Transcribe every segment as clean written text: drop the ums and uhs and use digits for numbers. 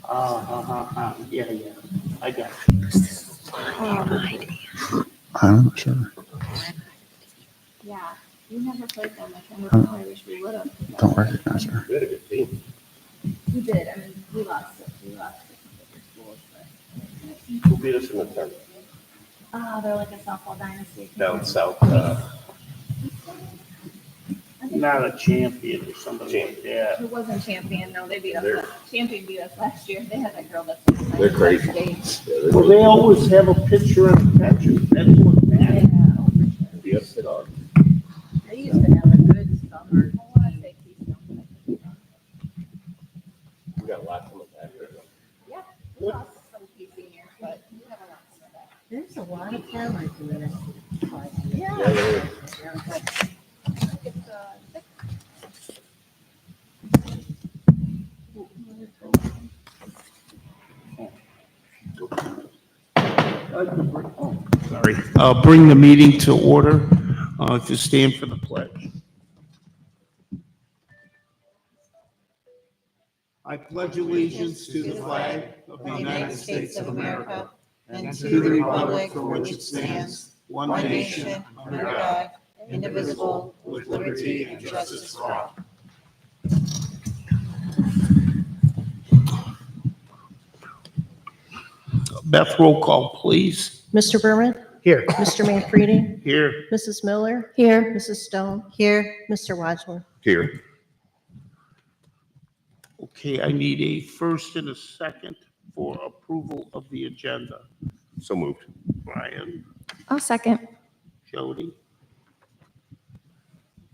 Yeah, I got you. I'm not sure. Yeah, we never played that much. I wish we would have. Don't recognize her. We had a good team. We did. I mean, we lost it. We lost it to schools, but. Who beat us in the tournament? They're like a softball dynasty. Down south. Not a champion or somebody like that. It wasn't champion. No, they beat us. They're- Champion beat us last year. They had that girl that's. They're crazy. Yeah, Well, they always have a pitcher and a catcher. That's what matters. oh, for sure. Beat us at all. They used to have a good summer. I want to say Keystone, but I could be wrong. We got lots of them back there. Yeah, we lost some key seniors, but we have a lot coming back. There's a lot of talent in this. Yeah. Yeah, there is. It's, Sorry. Bring the meeting to order. To stand for the pledge. I pledge allegiance to the flag of the United States of America and to the republic for which it stands, one nation, under God, indivisible, with liberty and justice for all. Beth, roll call, please. Mr. Berman? Here. Mr. Manfredi? Here. Mrs. Miller? Here. Mrs. Stone? Here. Mr. Wadsworth? Here. Okay, I need a first and a second for approval of the agenda. So moved. Brian, I'll second. Jody.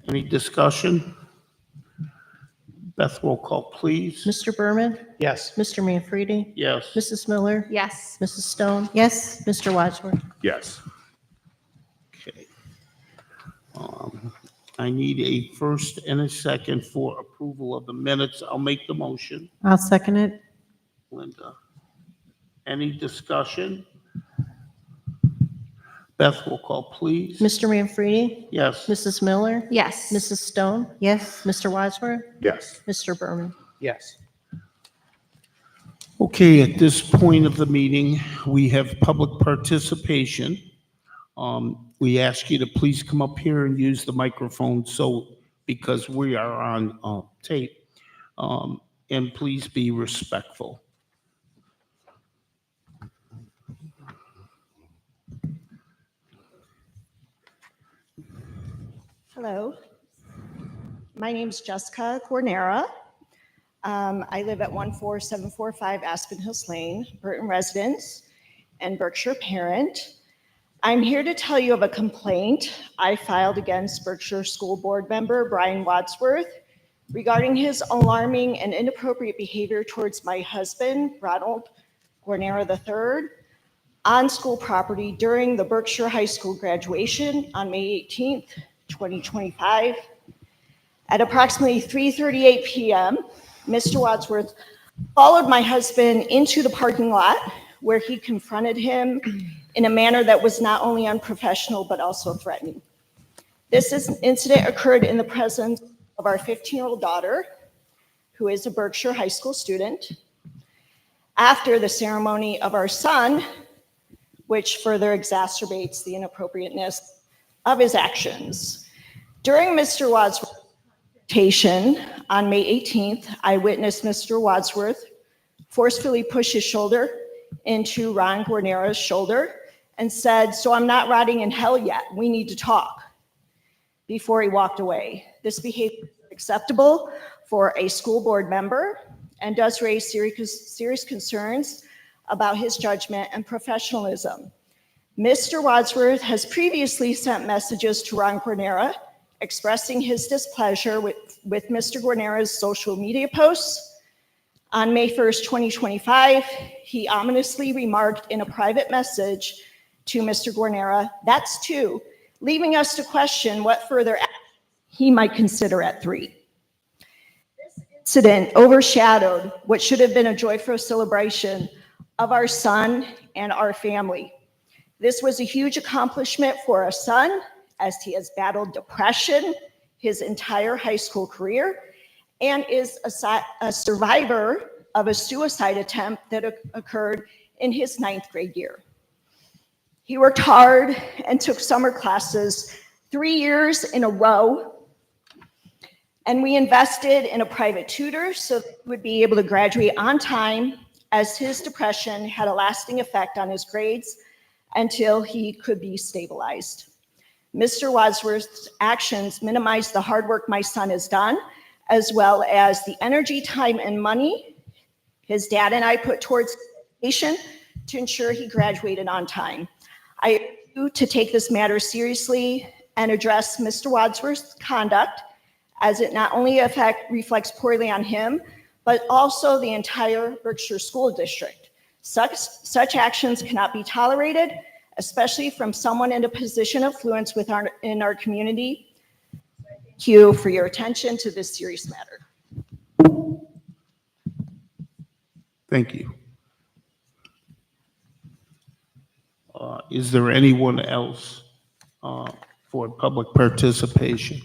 Any discussion? Beth, roll call, please. Mr. Berman? Yes. Mr. Manfredi? Yes. Mrs. Miller? Yes. Mrs. Stone? Yes. Mr. Wadsworth? Yes. Okay. I need a first and a second for approval of the minutes. I'll make the motion. I'll second it. Linda. Any discussion? Beth, will call, please. Mr. Manfredi? Yes. Mrs. Miller? Yes. Mrs. Stone? Yes. Mr. Wadsworth? Yes. Mr. Berman? Yes. Okay, at this point of the meeting, we have public participation. We ask you to please come up here and use the microphone because we are on tape. And please be respectful. Hello, my name's Jessica Cornera. I live at 14745 Aspen Hills Lane, Burton residence and Berkshire parent. I'm here to tell you of a complaint I filed against Berkshire School Board member Brian Wadsworth regarding his alarming and inappropriate behavior towards my husband, Ronald Cornera III, on school property during the Berkshire High School graduation on May 18th, 2025. At approximately 3:38 p.m., Mr. Wadsworth followed my husband into the parking lot where he confronted him in a manner that was not only unprofessional but also threatening. This incident occurred in the presence of our 15-year-old daughter, who is a Berkshire High School student, after the ceremony of our son, which further exacerbates the inappropriateness of his actions. During Mr. Wadsworth's presentation on May 18th, I witnessed Mr. Wadsworth forcefully push his shoulder into Ron Guarnera's shoulder and said, "So I'm not rotting in hell yet, we need to talk," before he walked away. This behavior is acceptable for a school board member and does raise serious concerns about his judgment and professionalism. Mr. Wadsworth has previously sent messages to Ron Guarnera expressing his displeasure with Mr. Guarnera's social media posts. On May 1st, 2025, he ominously remarked in a private message to Mr. Guarnera, "That's two," leaving us to question what further action he might consider at 3. This incident overshadowed what should have been a joyful celebration of our son and our family. This was a huge accomplishment for our son, as he has battled depression his entire high school career and is a survivor of a suicide attempt that occurred in his 9th grade year. He worked hard and took summer classes 3 years in a row, and we invested in a private tutor so that he would be able to graduate on time, as his depression had a lasting effect on his grades until he could be stabilized. Mr. Wadsworth's actions minimize the hard work my son has done, as well as the energy, time, and money his dad and I put towards education to ensure he graduated on time. I urge you to take this matter seriously and address Mr. Wadsworth's conduct, as it not only reflects poorly on him, but also the entire Berkshire School District. Such actions cannot be tolerated, especially from someone in a position of influence in our community. Thank you for your attention to this serious matter. Thank you. Is there anyone else for public participation?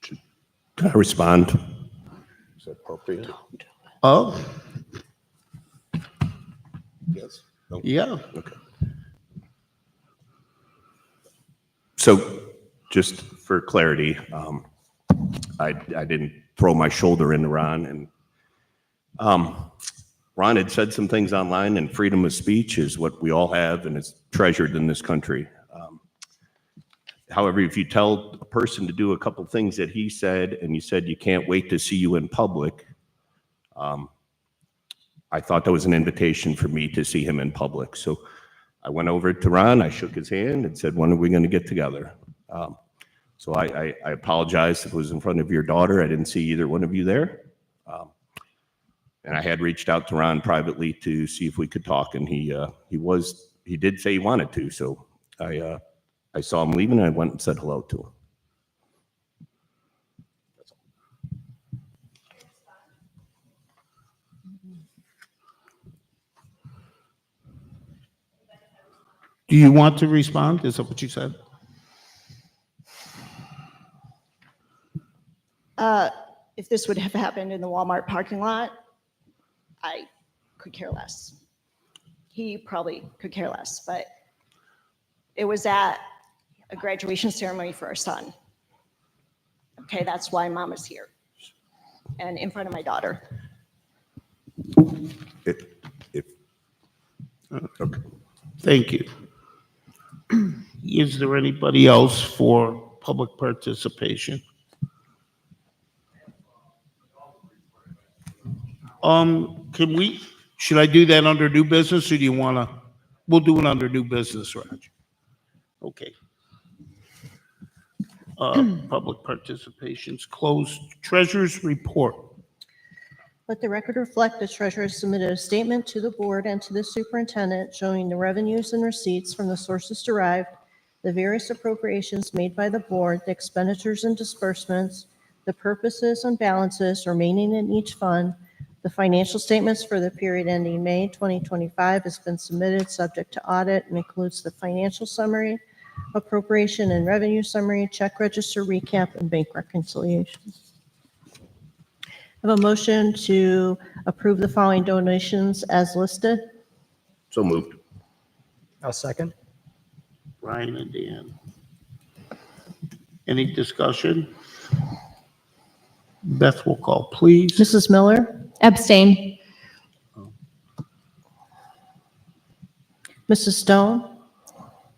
Can I respond? Is that appropriate? Oh, Yes. No? yeah. Okay. So just for clarity, I didn't throw my shoulder into Ron, and Ron had said some things online, and freedom of speech is what we all have and is treasured in this country. However, if you tell a person to do a couple things that he said, and you said you can't wait to see you in public, I thought that was an invitation for me to see him in public. So I went over to Ron, I shook his hand and said, when are we going to get together? So I apologize if it was in front of your daughter. I didn't see either one of you there. And I had reached out to Ron privately to see if we could talk, and he did say he wanted to. So I saw him leaving, and I went and said hello to him. Do you want to respond? Is that what you said? If this would have happened in the Walmart parking lot, I could care less. He probably could care less, but it was at a graduation ceremony for our son. Okay, that's why mom is here and in front of my daughter. Okay. Thank you. Is there anybody else for public participation? Should I do that under new business, or do you want to? We'll do it under new business, Raj. Okay. Public participation's closed. Treasurer's report. Let the record reflect the treasurer submitted a statement to the board and to the superintendent showing the revenues and receipts from the sources derived, the various appropriations made by the board, the expenditures and disbursements, the purposes and balances remaining in each fund. The financial statements for the period ending May 2025 has been submitted subject to audit and includes the financial summary, appropriation and revenue summary, check register recap, and bank reconciliations. I have a motion to approve the following donations as listed. So moved. I'll second. Ryan and Dan. Any discussion? Beth will call, please. Mrs. Miller, Abstain. Mrs. Stone,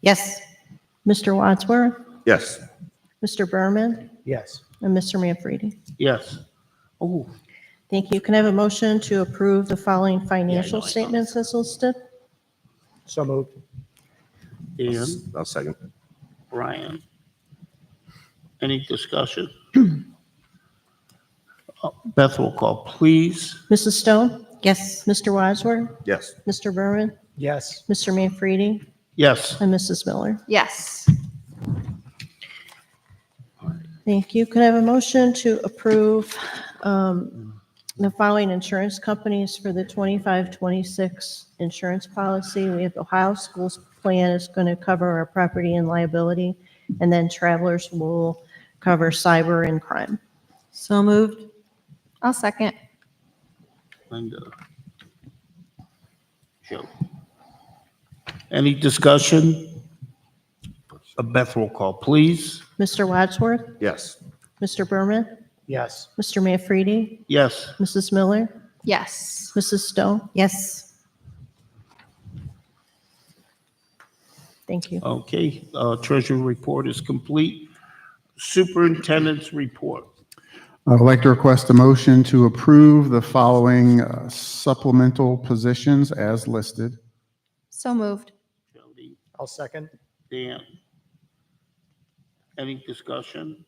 Yes. Mr. Wadsworth, Yes. Mr. Berman, Yes. and Mr. Manfredi. Yes. Oh, Thank you. Can I have a motion to approve the following financial I know. statements as listed? So moved. Dan, I'll second. Ryan. Any discussion? Beth will call, please. Mrs. Stone, Yes. Mr. Wadsworth, Yes. Mr. Berman, Yes. Mr. Manfredi, Yes. and Mrs. Miller. Yes. Thank you. Can I have a motion to approve the following insurance companies for the 25-26 insurance policy? We have Ohio Schools Plan is going to cover our property and liability, and then Travelers will cover cyber and crime. So moved. I'll second. Linda. Joe. Any discussion? Beth, roll call, please. Mr. Wadsworth, Yes. Mr. Berman, Yes. Mr. Manfredi, Yes. Mrs. Miller, Yes. Mrs. Stone. Yes. Thank you. Okay, treasury report is complete. Superintendent's report. I would like to request a motion to approve the following supplemental positions as listed. So moved. Jody, I'll second. Dan. Any discussion?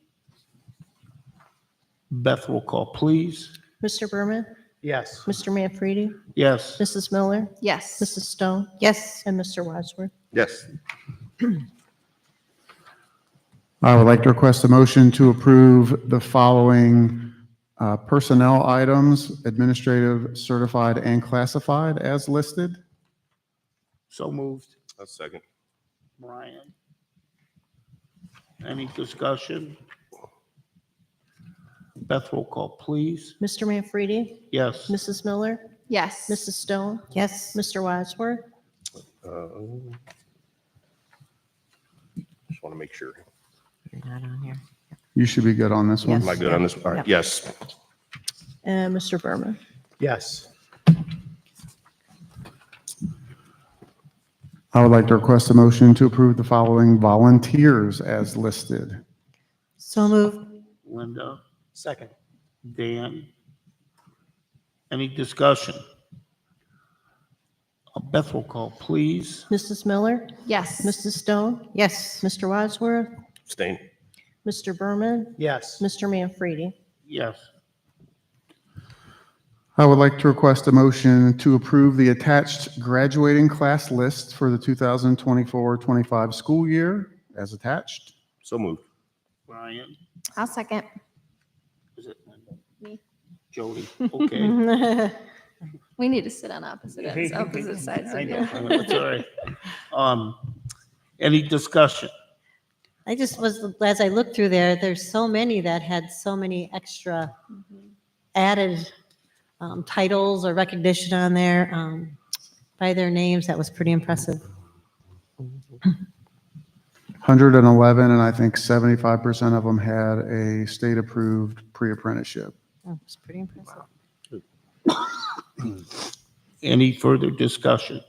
Beth, roll call, please. Mr. Berman, Yes. Mr. Manfredi, Yes. Mrs. Miller, Yes. Mrs. Stone. Yes. And Mr. Wadsworth. Yes. I would like to request a motion to approve the following personnel items, administrative, certified, and classified as listed. So moved. A second. Brian. Any discussion? Beth, roll call, please. Mr. Manfredi, Yes. Mrs. Miller, Yes. Mrs. Stone. Yes. Mr. Wadsworth. Just want to make sure. You're not on here. You should be good on this one. Am I good on this? All right. Yes. And Mr. Berman. Yes. I would like to request a motion to approve the following volunteers as listed. So moved. Linda, Second. Dan. Any discussion? Beth, roll call, please. Mrs. Miller, Yes. Mrs. Stone. Yes. Mr. Wadsworth, Abstain. Mr. Berman, Yes. Mr. Manfredi. Yes. I would like to request a motion to approve the attached graduating class list for the 2024-25 school year as attached. So moved. Brian. I'll second. Is it Linda? Me. Jody, okay. We need to sit on opposite ends, opposite sides I of know, you. I know, it's all right. Any discussion? I just was, as I looked through there, there's so many that had so many extra added titles or recognition on there by their names. That was pretty impressive. 111, and I think 75% of them had a state-approved pre-apprenticeship. Oh, it's pretty impressive. Any further discussion?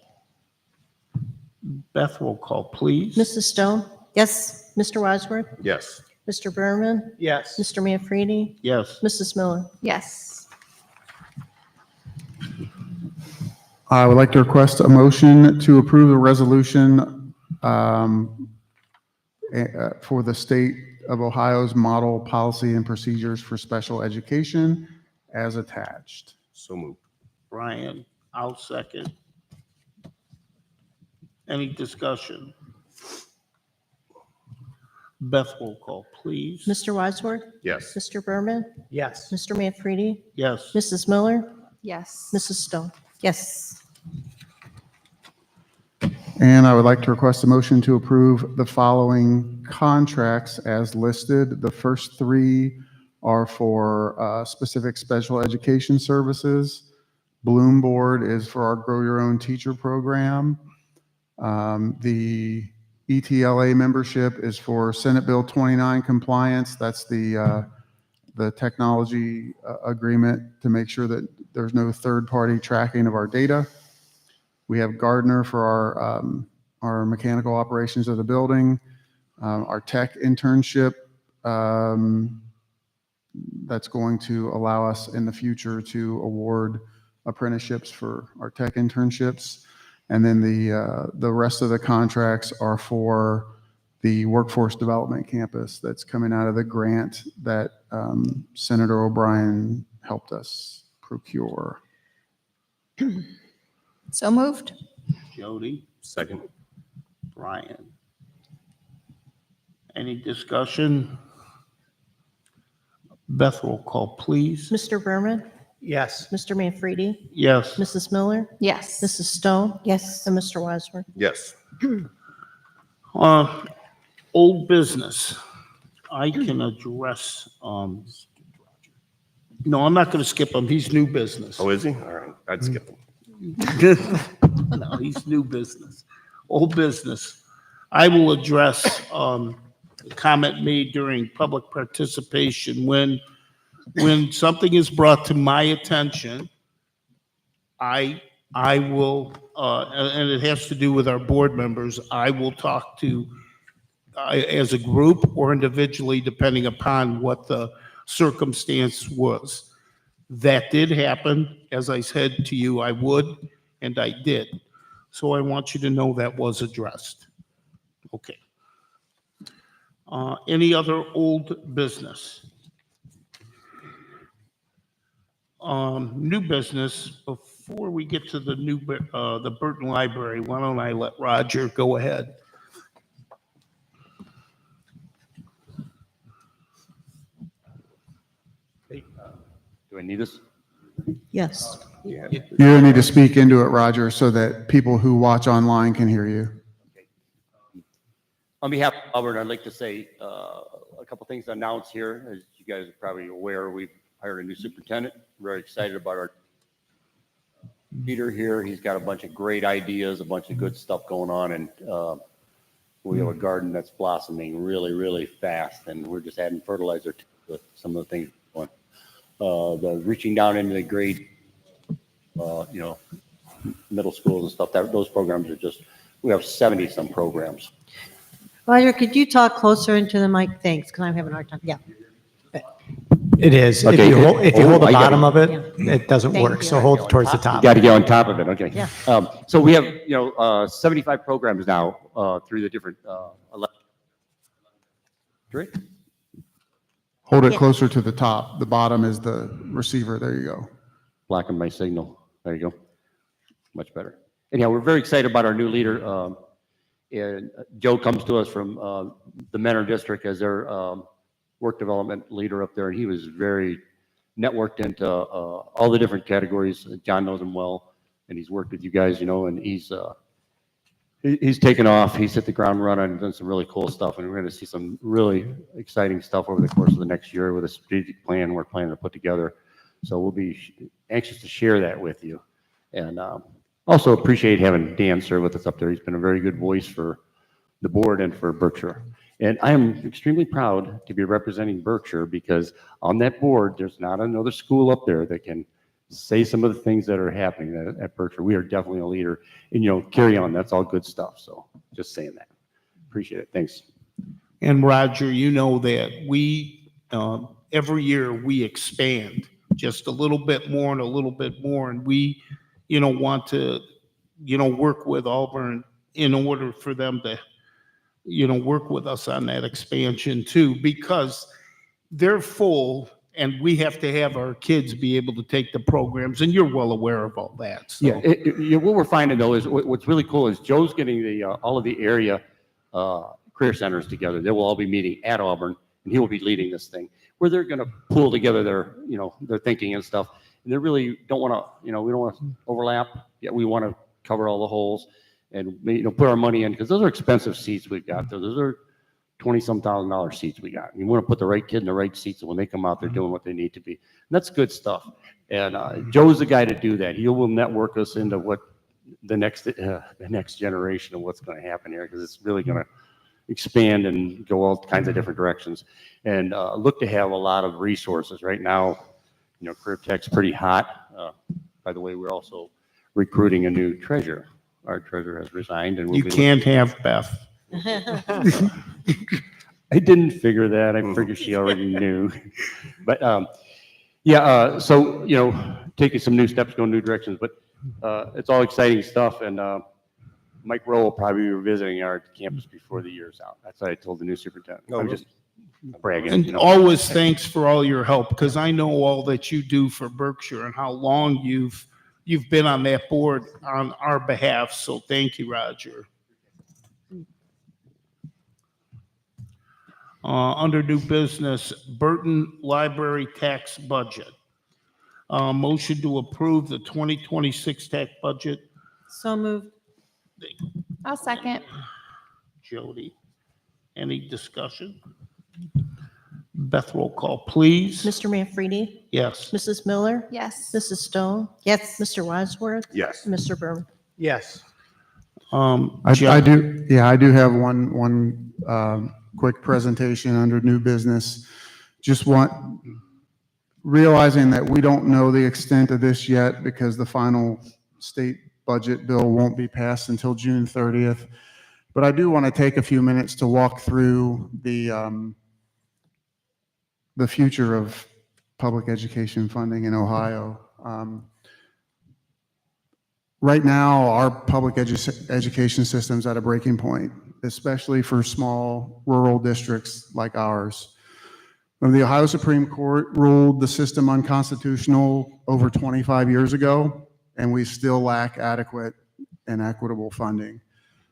Beth, roll call, please. Mrs. Stone, Yes. Mr. Wadsworth, Yes. Mr. Berman, Yes. Mr. Manfredi, Yes. Mrs. Miller. Yes. I would like to request a motion to approve the resolution for the State of Ohio's Model Policy and Procedures for Special Education as attached. So moved. Brian, I'll second. Any discussion? Beth, roll call, please. Mr. Wadsworth, Yes. Mr. Berman, Yes. Mr. Manfredi, Yes. Mrs. Miller, Yes. Mrs. Stone. Yes. And I would like to request a motion to approve the following contracts as listed. The first three are for specific special education services. Bloom Board is for our Grow Your Own Teacher program. The ETLA membership is for Senate Bill 29 compliance. That's the technology agreement to make sure that there's no third-party tracking of our data. We have Gardner for our mechanical operations of the building, our tech internship that's going to allow us in the future to award apprenticeships for our tech internships. And then the rest of the contracts are for the workforce development campus that's coming out of the grant that Senator O'Brien helped us procure. So moved. Jody, Second. Brian. Any discussion? Beth, roll call, please. Mr. Berman, Yes. Mr. Manfredi, Yes. Mrs. Miller, Yes. Mrs. Stone, Yes. and Mr. Wadsworth. Yes. Old business. I can address, no, I'm not going to skip him. He's new business. Oh, is he? All right. I'd skip them. No, he's new business. Old business. I will address a comment made during public participation. When something is brought to my attention, I will, and it has to do with our board members, I will talk to, as a group or individually, depending upon what the circumstance was. That did happen. As I said to you, I would, and I did. So I want you to know that was addressed. Okay. Any other old business? New business, before we get to the Burton Library, why don't I let Roger go ahead? Do I need this? Yes. You don't need to speak into it, Roger, so that people who watch online can hear you. On behalf of Auburn, I'd like to say a couple things to announce here. As you guys are probably aware, we've hired a new superintendent. Very excited about our Peter here. He's got a bunch of great ideas, a bunch of good stuff going on, and we have a garden that's blossoming really, really fast, and we're just adding fertilizer to some of the things going. The reaching down into the grade, middle schools and stuff, those programs are just, we have 70-some programs. Roger, could you talk closer into the mic? Thanks, because I'm having a hard time. Yeah. It is. Okay. If you hold the I got bottom it. of it, it doesn't Thank work. you. So hold towards the top. Got to get on top of it, okay. Yeah. So we have, 75 programs now through the different, Great. Hold it Yeah. closer to the top. The bottom is the receiver. There you go. Blocking my signal. There you go. Much better. Anyhow, we're very excited about our new leader. And Joe comes to us from the Mentor District as their work development leader up there, and he was very networked into all the different categories. John knows him well, and he's worked with you guys, and he's taken off. He's hit the ground running and done some really cool stuff, and we're going to see some really exciting stuff over the course of the next year with a strategic plan we're planning to put together. So we'll be anxious to share that with you. And also appreciate having Dan serve with us up there. He's been a very good voice for the board and for Berkshire. And I am extremely proud to be representing Berkshire because on that board, there's not another school up there that can say some of the things that are happening at Berkshire. We are definitely a leader. And, carry on. That's all good stuff. So just saying that. Appreciate it. Thanks. And Roger, you know that we, every year we expand just a little bit more and a little bit more. And we, want to, work with Auburn in order for them to, work with us on that expansion too, because they're full and we have to have our kids be able to take the programs, and you're well aware of all that. So. Yeah, what we're finding though is what's really cool is Joe's getting the all of the area career centers together. They will all be meeting at Auburn, and he will be leading this thing where they're going to pull together their thinking and stuff. And they really don't want to, we don't want to overlap. Yet we want to cover all the holes and put our money in because those are expensive seats we've got. Those are $20-some thousand seats we got. You want to put the right kid in the right seats, and when they come out, they're doing what they need to be. And that's good stuff. And Joe's the guy to do that. He will network us into what the next generation of what's going to happen here, because it's really going to expand and go all kinds of different directions. And look to have a lot of resources right now. Career Tech's pretty hot. By the way, we're also recruiting a new treasurer. Our treasurer has resigned, and You can't have Beth. I didn't figure that. I figured she already knew. But so taking some new steps, going new directions. But it's all exciting stuff. And Mike Rowe will probably be visiting our campus before the year's out. That's what I told the new superintendent. I'm just bragging. And always thanks for all your help, because I know all that you do for Berkshire and how long you've been on that board on our behalf. So thank you, Roger. Under new business, Burton Library tax budget. Motion to approve the 2026 tax budget. So moved. I'll second. Jody, any discussion? Beth, roll call, please. Mr. Manfredi, Yes. Mrs. Miller, Yes. Mrs. Stone, Yes. Mr. Wadsworth, Yes. Mr. Berman. Yes. I Jeff, do, yeah, I do have one quick presentation under new business. Just realizing that we don't know the extent of this yet because the final state budget bill won't be passed until June 30th. But I do want to take a few minutes to walk through the future of public education funding in Ohio. Right now, our public education system's at a breaking point, especially for small rural districts like ours. When the Ohio Supreme Court ruled the system unconstitutional over 25 years ago, and we still lack adequate and equitable funding.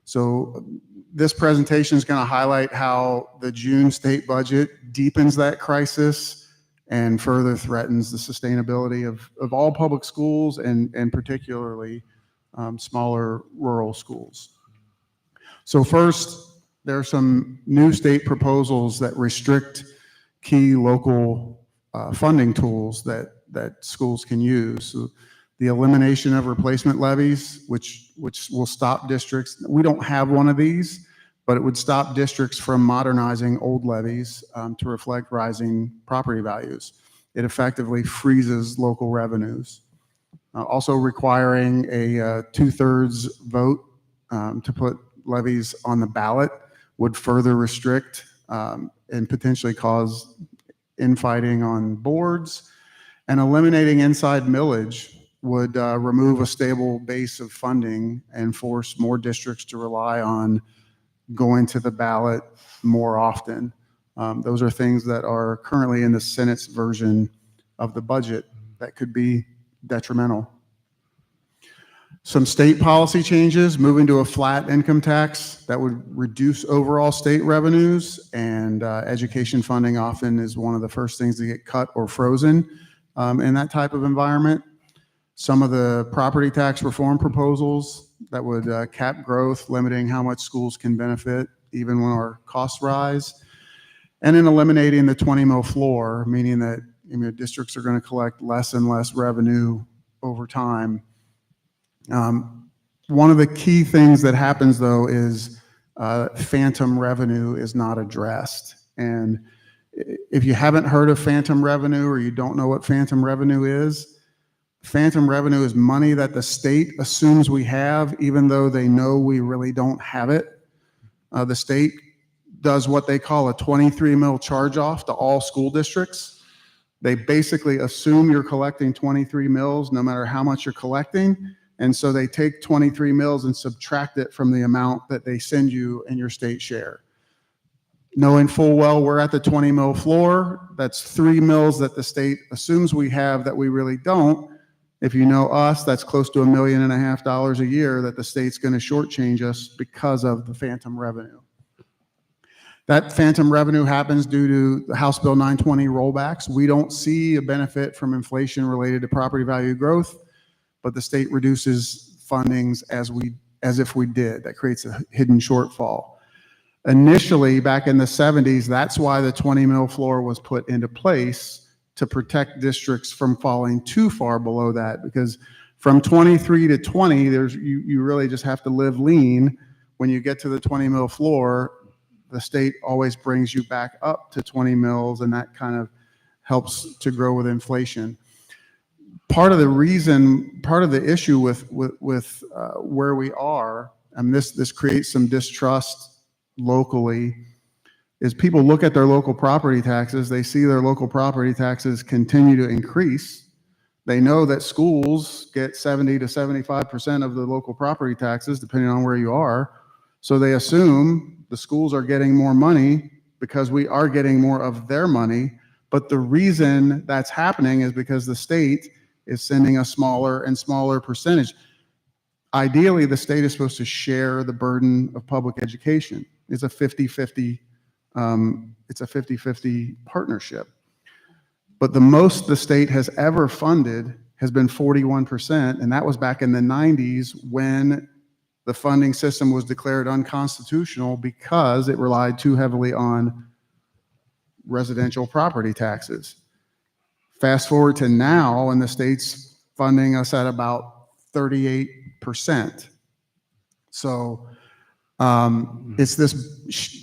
So this presentation is going to highlight how the June state budget deepens that crisis and further threatens the sustainability of all public schools and particularly smaller rural schools. So first, there are some new state proposals that restrict key local funding tools that schools can use. So the elimination of replacement levies, which will stop districts. We don't have one of these, but it would stop districts from modernizing old levies to reflect rising property values. It effectively freezes local revenues. Also requiring a 2/3 vote to put levies on the ballot would further restrict and potentially cause infighting on boards. And eliminating inside millage would remove a stable base of funding and force more districts to rely on going to the ballot more often. Those are things that are currently in the Senate's version of the budget that could be detrimental. Some state policy changes, moving to a flat income tax that would reduce overall state revenues, and education funding often is one of the first things to get cut or frozen in that type of environment. Some of the property tax reform proposals that would cap growth, limiting how much schools can benefit even when our costs rise. And then eliminating the 20 mil floor, meaning that districts are going to collect less and less revenue over time. One of the key things that happens though is phantom revenue is not addressed. And if you haven't heard of phantom revenue or you don't know what phantom revenue is money that the state assumes we have, even though they know we really don't have it. The state does what they call a 23 mil charge off to all school districts. They basically assume you're collecting 23 mils no matter how much you're collecting. And so they take 23 mils and subtract it from the amount that they send you in your state share. Knowing full well we're at the 20 mil floor, that's 3 mils that the state assumes we have that we really don't. If you know us, that's close to $1.5 million a year that the state's going to shortchange us because of the phantom revenue. That phantom revenue happens due to the House Bill 920 rollbacks. We don't see a benefit from inflation related to property value growth, but the state reduces fundings as if we did. That creates a hidden shortfall. Initially, back in the 70s, that's why the 20 mil floor was put into place to protect districts from falling too far below that, because from 23 to 20, you really just have to live lean. When you get to the 20 mil floor, the state always brings you back up to 20 mils, and that kind of helps to grow with inflation. Part of the issue with where we are, and this creates some distrust locally, is people look at their local property taxes, they see their local property taxes continue to increase. They know that schools get 70 to 75% of the local property taxes, depending on where you are. So they assume the schools are getting more money because we are getting more of their money. But the reason that's happening is because the state is sending a smaller and smaller percentage. Ideally, the state is supposed to share the burden of public education. It's a 50-50 partnership. But the most the state has ever funded has been 41%, and that was back in the 90s when the funding system was declared unconstitutional because it relied too heavily on residential property taxes. Fast forward to now, and the state's funding us at about 38%. So it's this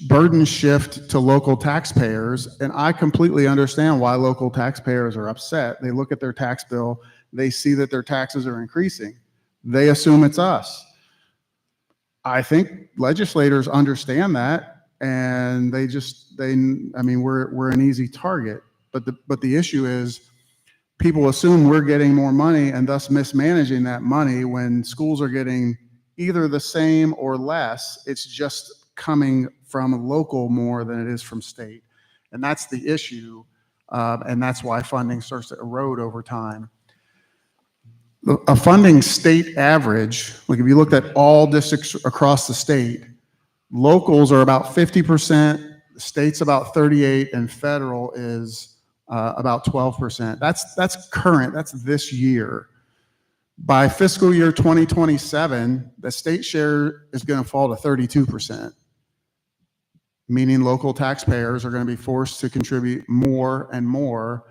burden shift to local taxpayers, and I completely understand why local taxpayers are upset. They look at their tax bill, they see that their taxes are increasing. They assume it's us. I think legislators understand that, and we're an easy target. But the issue is people assume we're getting more money and thus mismanaging that money when schools are getting either the same or less. It's just coming from local more than it is from state. And that's the issue. And that's why funding starts to erode over time. A funding state average, like if you looked at all districts across the state, locals are about 50%, state's about 38%, and federal is about 12%. That's current, that's this year. By fiscal year 2027, the state share is going to fall to 32%, meaning local taxpayers are going to be forced to contribute more and more.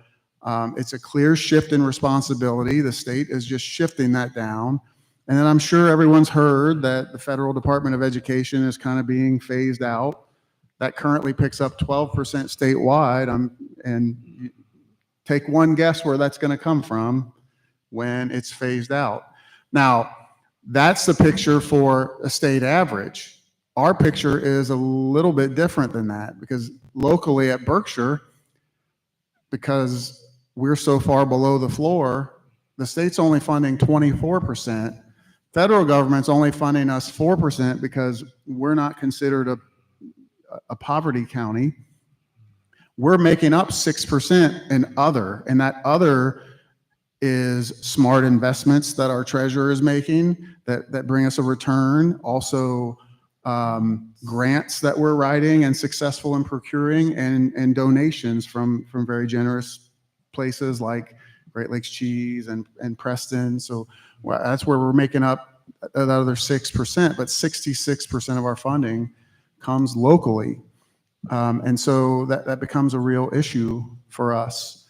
It's a clear shift in responsibility. The state is just shifting that down. And then I'm sure everyone's heard that the Federal Department of Education is kind of being phased out. That currently picks up 12% statewide. And take one guess where that's going to come from when it's phased out. Now, that's the picture for a state average. Our picture is a little bit different than that, because locally at Berkshire, because we're so far below the floor, the state's only funding 24%. Federal government's only funding us 4% because we're not considered a poverty county. We're making up 6% in other, and that other is smart investments that our treasurer is making that bring us a return. Also, grants that we're writing and successful in procuring, and donations from very generous places like Great Lakes Cheese and Preston. So that's where we're making up that other 6%, but 66% of our funding comes locally. And so that becomes a real issue for us.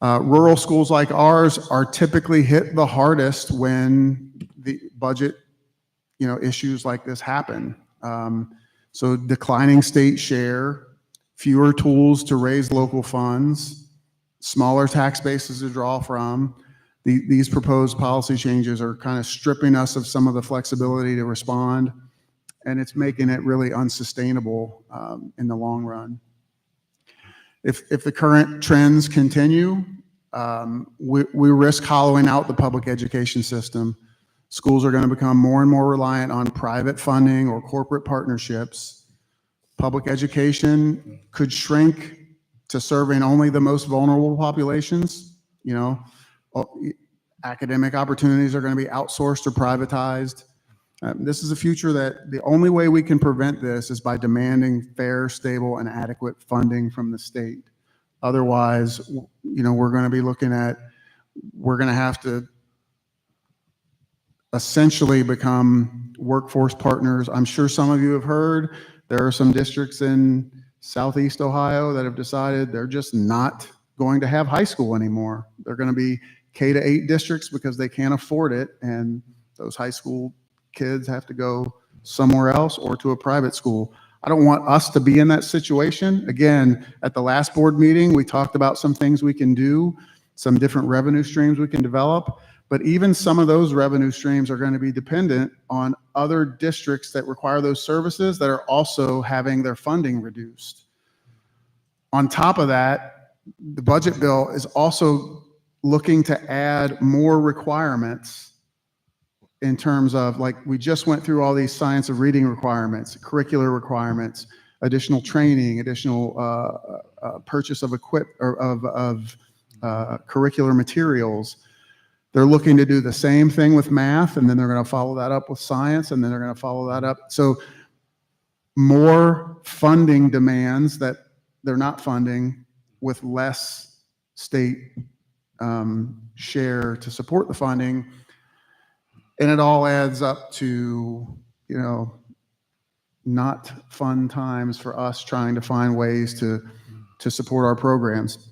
Rural schools like ours are typically hit the hardest when the budget, issues like this happen. So declining state share, fewer tools to raise local funds, smaller tax bases to draw from. These proposed policy changes are kind of stripping us of some of the flexibility to respond, and it's making it really unsustainable in the long run. If the current trends continue, we risk hollowing out the public education system. Schools are going to become more and more reliant on private funding or corporate partnerships. Public education could shrink to serving only the most vulnerable populations. Academic opportunities are going to be outsourced or privatized. This is a future that the only way we can prevent this is by demanding fair, stable, and adequate funding from the state. Otherwise, we're going to be looking at, we're going to have to essentially become workforce partners. I'm sure some of you have heard there are some districts in Southeast Ohio that have decided they're just not going to have high school anymore. They're going to be K-8 districts because they can't afford it, and those high school kids have to go somewhere else or to a private school. I don't want us to be in that situation. Again, at the last board meeting, we talked about some things we can do, some different revenue streams we can develop, but even some of those revenue streams are going to be dependent on other districts that require those services that are also having their funding reduced. On top of that, the budget bill is also looking to add more requirements in terms of, like, we just went through all these science of reading requirements, curricular requirements, additional training, additional purchase of curricular materials. They're looking to do the same thing with math, and then they're going to follow that up with science, and then they're going to follow that up. So more funding demands that they're not funding with less state share to support the funding. And it all adds up to, not fun times for us trying to find ways to to support our programs.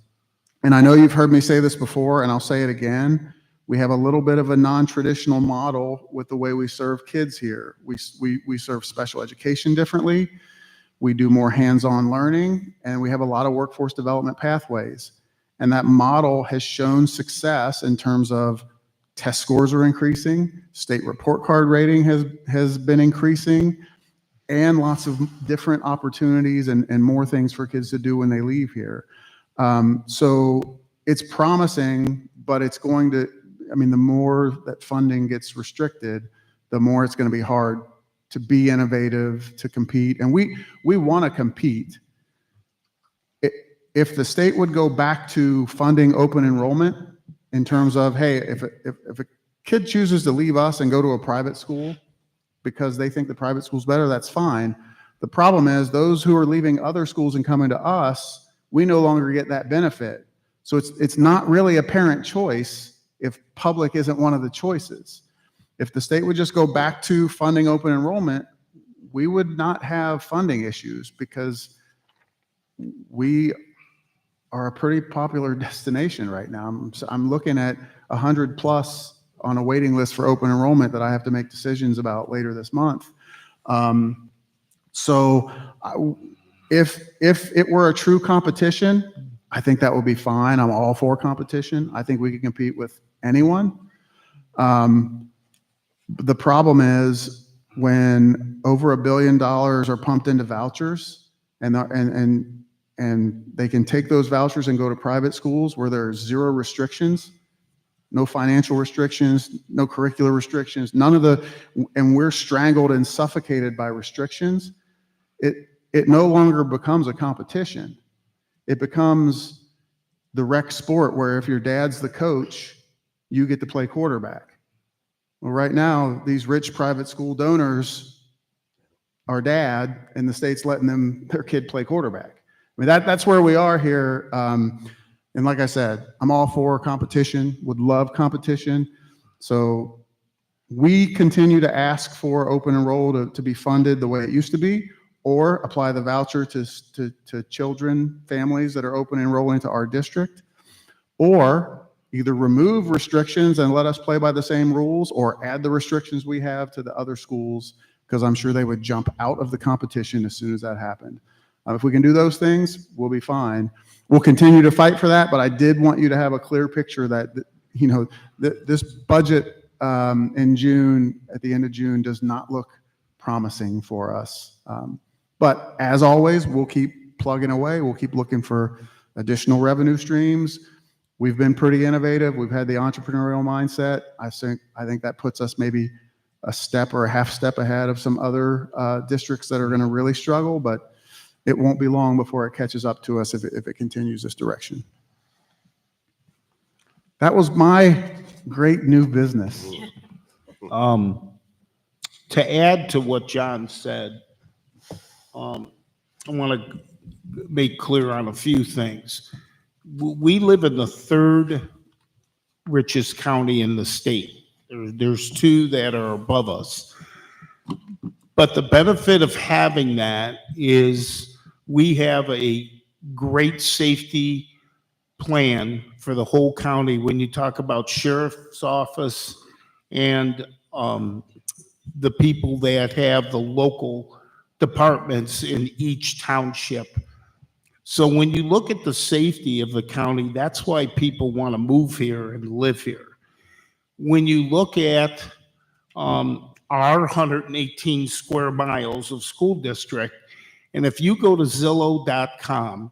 And I know you've heard me say this before, and I'll say it again. We have a little bit of a non-traditional model with the way we serve kids here. We serve special education differently. We do more hands-on learning, and we have a lot of workforce development pathways. And that model has shown success in terms of test scores are increasing, state report card rating has been increasing, and lots of different opportunities and more things for kids to do when they leave here. So it's promising, but it's going to, I mean, the more that funding gets restricted, the more it's going to be hard to be innovative, to compete. And we want to compete. If the state would go back to funding open enrollment in terms of, hey, if a kid chooses to leave us and go to a private school because they think the private school's better, that's fine. The problem is those who are leaving other schools and coming to us, we no longer get that benefit. So it's not really a parent choice if public isn't one of the choices. If the state would just go back to funding open enrollment, we would not have funding issues because we are a pretty popular destination right now. I'm looking at 100 plus on a waiting list for open enrollment that I have to make decisions about later this month. If it were a true competition, I think that would be fine. I'm all for competition. I think we can compete with anyone. The problem is when over $1 billion are pumped into vouchers and they can take those vouchers and go to private schools where there's zero restrictions, no financial restrictions, no curricular restrictions, none of the, and we're strangled and suffocated by restrictions. It no longer becomes a competition. It becomes the rec sport where if your dad's the coach, you get to play quarterback. Well, right now, these rich private school donors are dad, and the state's letting their kid play quarterback. I mean, that's where we are here. And like I said, I'm all for competition, would love competition. So we continue to ask for open enroll to be funded the way it used to be, or apply the voucher to children, families that are open enrolling to our district, or either remove restrictions and let us play by the same rules, or add the restrictions we have to the other schools, because I'm sure they would jump out of the competition as soon as that happened. If we can do those things, we'll be fine. We'll continue to fight for that, but I did want you to have a clear picture that, you know, this budget in June, at the end of June, does not look promising for us. But as always, we'll keep plugging away. We'll keep looking for additional revenue streams. We've been pretty innovative. We've had the entrepreneurial mindset. I think that puts us maybe a step or a half step ahead of some other districts that are going to really struggle, but it won't be long before it catches up to us if it continues this direction. That was my great new business. To add to what John said, I want to make clear on a few things. We live in the third richest county in the state. There's two that are above us. But the benefit of having that is we have a great safety plan for the whole county. When you talk about sheriff's office and the people that have the local departments in each township. So when you look at the safety of the county, that's why people want to move here and live here. When you look at our 118 square miles of school district, and if you go to Zillow.com,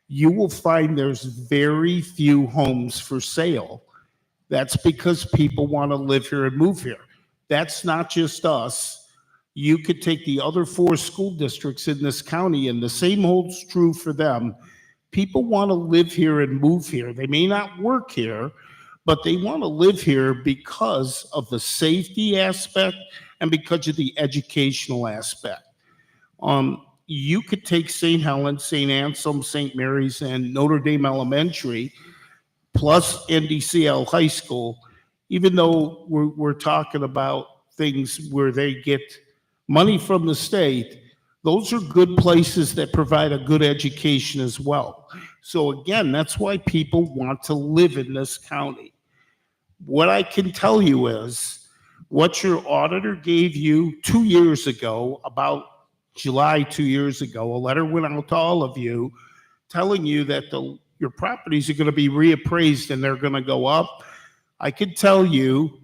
you will find there's very few homes for sale. That's because people want to live here and move here. That's not just us. You could take the other 4 school districts in this county, and the same holds true for them. People want to live here and move here. They may not work here, but they want to live here because of the safety aspect and because of the educational aspect. You could take St. Helens, St. Anselm, St. Mary's, and Notre Dame Elementary, plus NDCL High School, even though we're talking about things where they get money from the state, Those are good places that provide a good education as well. So again, that's why people want to live in this county. What I can tell you is what your auditor gave you 2 years ago, about July 2 years ago, a letter went out to all of you telling you that your properties are going to be reappraised and they're going to go up. I could tell you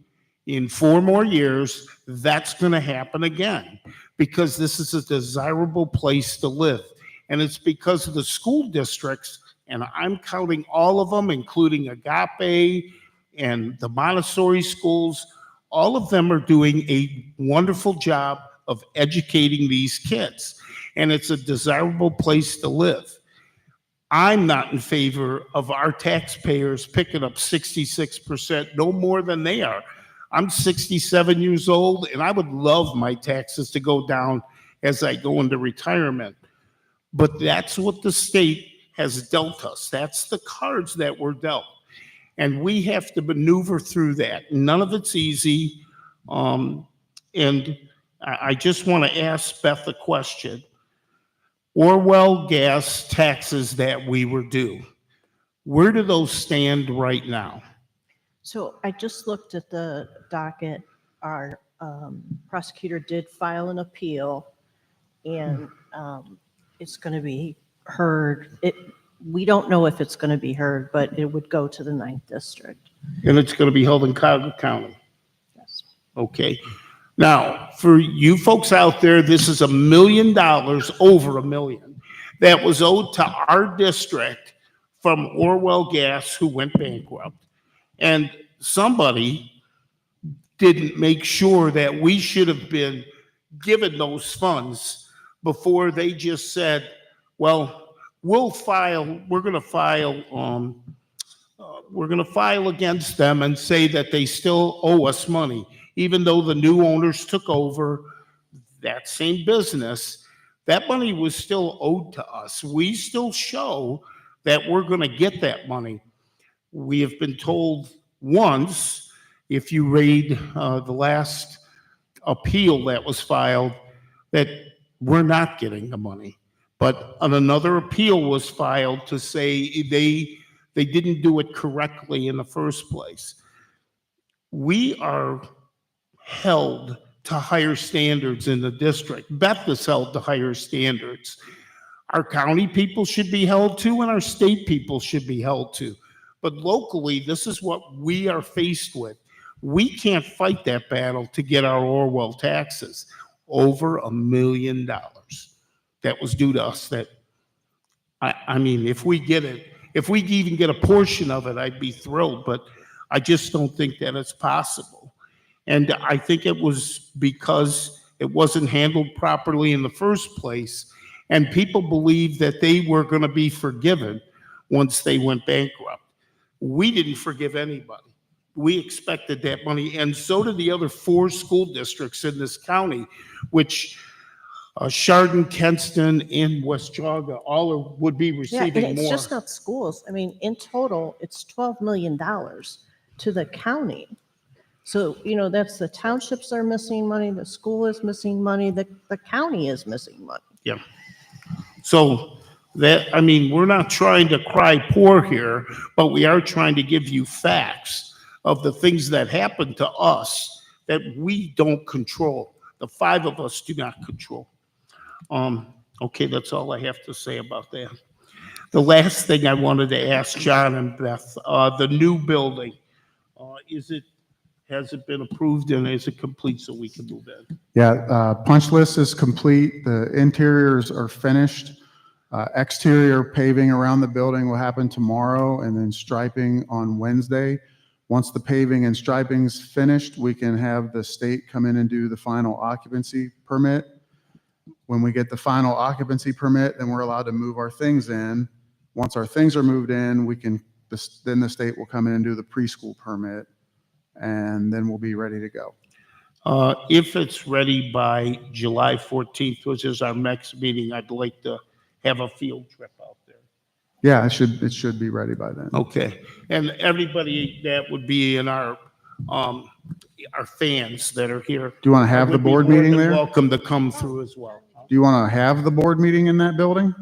in 4 more years, that's going to happen again because this is a desirable place to live. And it's because of the school districts, and I'm counting all of them, including Agape and the Montessori schools. All of them are doing a wonderful job of educating these kids. And it's a desirable place to live. I'm not in favor of our taxpayers picking up 66%, no more than they are. I'm 67 years old, and I would love my taxes to go down as I go into retirement. But that's what the state has dealt us. That's the cards that were dealt. And we have to maneuver through that. None of it's easy. And I just want to ask Beth a question. Orwell gas taxes that we were due, where do those stand right now? So I just looked at the docket. Our prosecutor did file an appeal, and it's going to be heard. We don't know if it's going to be heard, but it would go to the 9th District. And it's going to be held in Cuyahoga County. Yes. Okay. Now, for you folks out there, this is $1 million, over $1 million, that was owed to our district from Orwell Gas, who went bankrupt. And somebody didn't make sure that we should have been given those funds before they just said, well, we're going to file against them and say that they still owe us money. Even though the new owners took over that same business, that money was still owed to us. We still show that we're going to get that money. We have been told once, if you read the last appeal that was filed, that we're not getting the money. But another appeal was filed to say they didn't do it correctly in the first place. We are held to higher standards in the district. Beth is held to higher standards. Our county people should be held to, and our state people should be held to. But locally, this is what we are faced with. We can't fight that battle to get our Orwell taxes. Over $1 million that was due to us. That I mean, if we get it, if we even get a portion of it, I'd be thrilled. But I just don't think that it's possible. And I think it was because it wasn't handled properly in the first place. And people believed that they were going to be forgiven once they went bankrupt. We didn't forgive anybody. We expected that money. And so did the other 4 school districts in this county, which Chardon, Kenston, and West Jaga all would be Yeah, receiving and it's more. just not schools. I mean, in total, it's $12 million to the county. So, that's the townships are missing money, the school is missing money, the county is missing money. Yeah. So we're not trying to cry poor here, but we are trying to give you facts of the things that happen to us that we don't control. The 5 of us do not control. Okay, that's all I have to say about that. The last thing I wanted to ask John and Beth, the new building, has it been approved and is it complete so we can move in? Yeah, punch list is complete. The interiors are finished. Exterior paving around the building will happen tomorrow, and then striping on Wednesday. Once the paving and striping's finished, we can have the state come in and do the final occupancy permit. When we get the final occupancy permit, then we're allowed to move our things in. Once our things are moved in, then the state will come in and do the preschool permit, and then we'll be ready to go. If it's ready by July 14th, which is our next meeting, I'd like to have a field trip out there. Yeah, it should be ready by then. Okay, and everybody that would be in our fans that are here. Do you want to have the would be board more meeting than there? Welcome to come through as well. Do you want to have the board meeting in that building?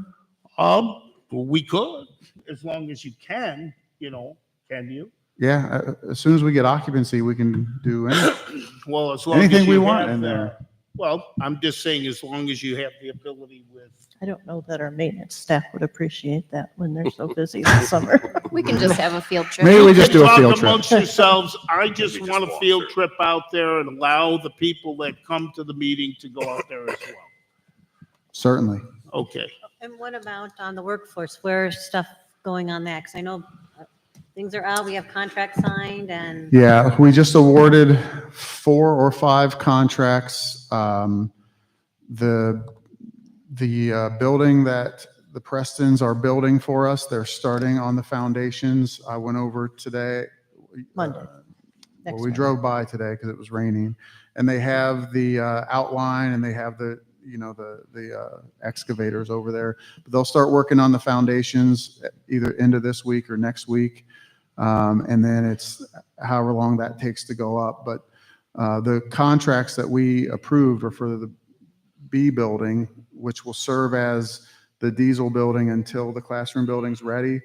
We could, as long as you can, can you? Yeah, as soon as we get occupancy, we can do anything. Well, as long as Anything we you want have in the- there. Well, I'm just saying, as long as you have the ability with. I don't know that our maintenance staff would appreciate that when they're so busy this summer. We can just have a field trip. Maybe we just You do a can field talk trip. amongst yourselves. I just Maybe want just a walk field through. trip out there and allow the people that come to the meeting to go out there as well. Certainly. Okay. And what about on the workforce? Where's stuff going on that? Because I know things are out, we have contracts signed and. Yeah, we just awarded 4 or 5 contracts. The building that the Prestons are building for us, they're starting on the foundations. I went over today. Monday. Well, Next we Monday. drove by today because it was raining, and they have the outline and they have the excavators over there. But they'll start working on the foundations either end of this week or next week, and then it's however long that takes to go up. But the contracts that we approved are for the B building, which will serve as the diesel building until the classroom building's ready.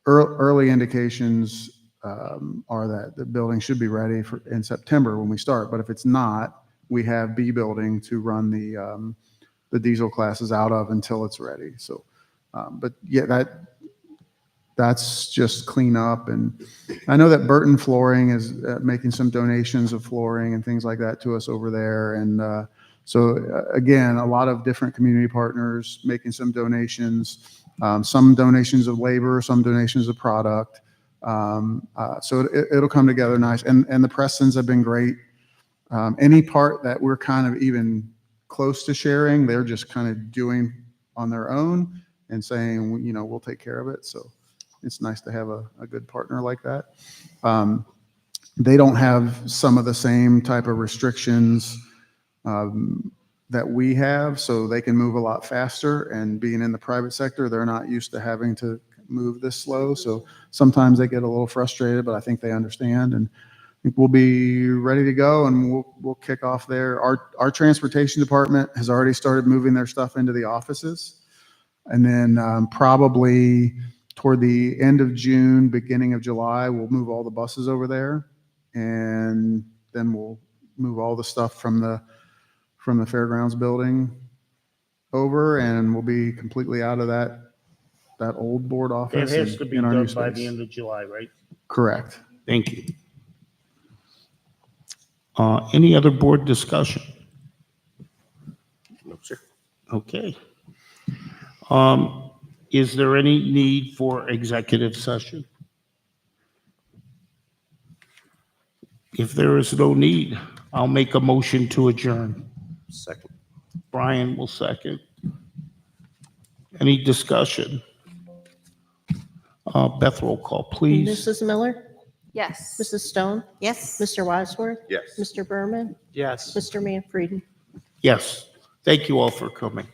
Early indications are that the building should be ready in September when we start. But if it's not, we have B building to run the diesel classes out of until it's ready. So, but yeah, that's just clean up. And I know that Burton Flooring is making some donations of flooring and things like that to us over there. And so again, a lot of different community partners making some donations, some donations of labor, some donations of product. So it'll come together nice. And the Prestons have been great. Any part that we're kind of even close to sharing, they're just kind of doing on their own and saying, we'll take care of it. So it's nice to have a good partner like that. They don't have some of the same type of restrictions that we have, so they can move a lot faster. And being in the private sector, they're not used to having to move this slow. So sometimes they get a little frustrated, but I think they understand. And I think we'll be ready to go, and we'll kick off there. Our transportation department has already started moving their stuff into the offices, and then probably toward the end of June, beginning of July, we'll move all the buses over there, and then we'll move all the stuff from the fairgrounds building over, and we'll be completely out of that old board That office. has and to be in our new done by the space. end of July, right? Correct. Thank you. Any other board discussion? No, sir. Okay. Is there any need for executive session? If there is no need, I'll make a motion to adjourn. Second. Brian will second. Any discussion? Beth, roll call, please. Mrs. Miller, Yes. Mrs. Stone, Yes. Mr. Wadsworth, Yes. Mr. Berman, Yes. Mr. Manfredi. Yes. Thank you all for coming.